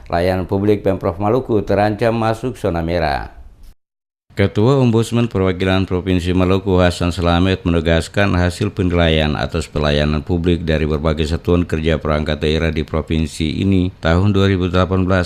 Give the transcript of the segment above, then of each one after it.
Layanan publik Pemprov Maluku terancam masuk zona merah. Ketua Ombudsman Perwakilan Provinsi Maluku Hasan Slamet menegaskan hasil penilaian atas pelayanan publik dari berbagai satuan kerja perangkat daerah di provinsi ini tahun 2018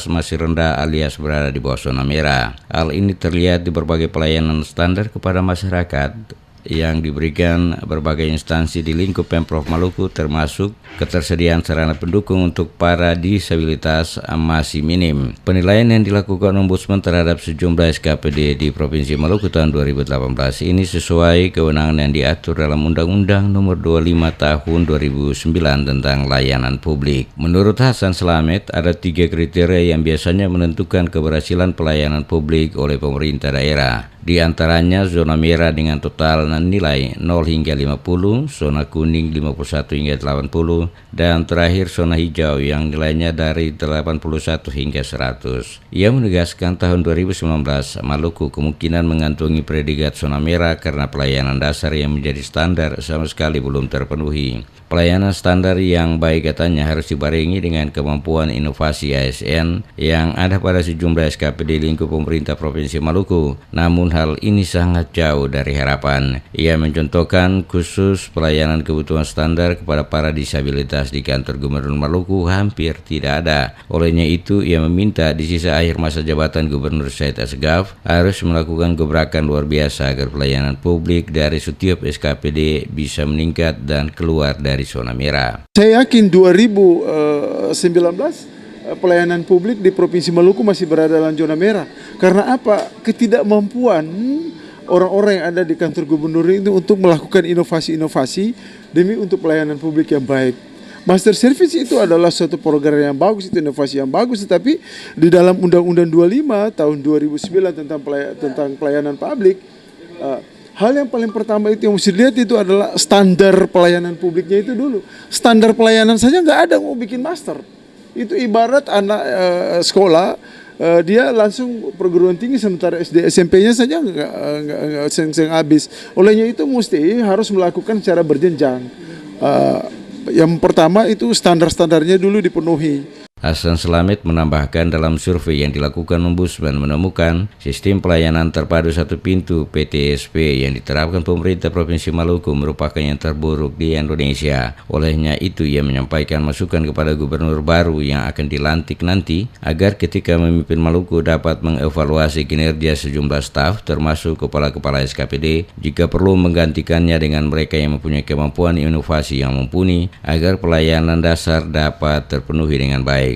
masih rendah alias berada di bawah zona merah. Hal ini terlihat di berbagai pelayanan standar kepada masyarakat yang diberikan berbagai instansi di lingkup Pemprov Maluku, termasuk ketersediaan sarana pendukung untuk para disabilitas masih minim. Penilaian yang dilakukan Ombudsman terhadap sejumlah SKPD di Provinsi Maluku tahun 2018 ini sesuai kewenangan yang diatur dalam Undang-Undang Nomor 25 Tahun 2009 tentang Layanan Publik. Menurut Hasan Slamet, ada 3 kriteria yang biasanya menentukan keberhasilan pelayanan publik oleh pemerintah daerah. Di antaranya zona merah dengan total nilai 0 hingga 50, zona kuning 51 hingga 80, dan terakhir zona hijau yang nilainya dari 81 hingga 100. Ia menegaskan tahun 2019 Maluku kemungkinan mengantongi predikat zona merah karena pelayanan dasar yang menjadi standar sama sekali belum terpenuhi. Pelayanan standar yang baik katanya harus dibarengi dengan kemampuan inovasi ASN yang ada pada sejumlah SKPD lingkup pemerintah Provinsi Maluku. Namun hal ini sangat jauh dari harapan. Ia mencontohkan khusus pelayanan kebutuhan standar kepada para disabilitas di kantor Gubernur Maluku hampir tidak ada. Olehnya itu, ia meminta di sisa akhir masa jabatan Gubernur Said Asgaf harus melakukan gebrakan luar biasa agar pelayanan publik dari setiap SKPD bisa meningkat dan keluar dari zona merah. Saya yakin 2019 pelayanan publik di Provinsi Maluku masih berada dalam zona merah. Karena apa? Ketidakmampuan orang-orang yang ada di kantor gubernur itu untuk melakukan inovasi-inovasi demi untuk pelayanan publik yang baik. Master Service itu adalah suatu program yang bagus, itu inovasi yang bagus, tetapi di dalam Undang-Undang 25 tahun 2009 tentang pelayanan publik, hal yang paling pertama itu yang mesti dilihat itu adalah standar pelayanan publiknya itu dulu. Standar pelayanan saja nggak ada mau bikin master. Itu ibarat anak sekolah, dia langsung perguruan tinggi sementara SD SMP-nya saja nggak seng-seng habis. Olehnya itu mesti harus melakukan secara berjenjang. Yang pertama itu standar-standarnya dulu dipenuhi. Hasan Slamet menambahkan dalam survei yang dilakukan Ombudsman menemukan sistem pelayanan terpadu satu pintu PTSP yang diterapkan pemerintah Provinsi Maluku merupakan yang terburuk di Indonesia. Olehnya itu ia menyampaikan masukan kepada gubernur baru yang akan dilantik nanti agar ketika memimpin Maluku dapat mengevaluasi kinerja sejumlah staf termasuk kepala-kepala SKPD jika perlu menggantikannya dengan mereka yang mempunyai kemampuan inovasi yang mumpuni agar pelayanan dasar dapat terpenuhi dengan baik.